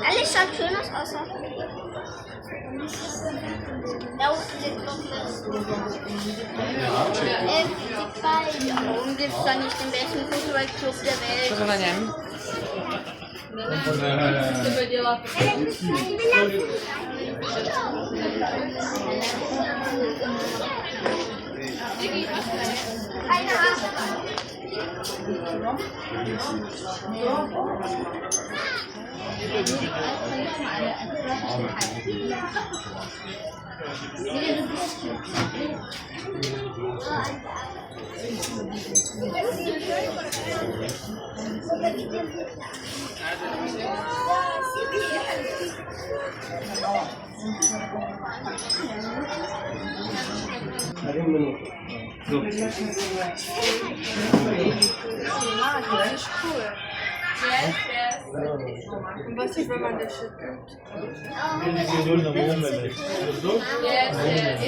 Alles schaut schön aus, außer. Ja, warum gibt es da nicht den besten Fußballclub der Welt? Proszę na niem. Keine Ahnung. Was ist, wenn man das schüttelt? Yes, yes.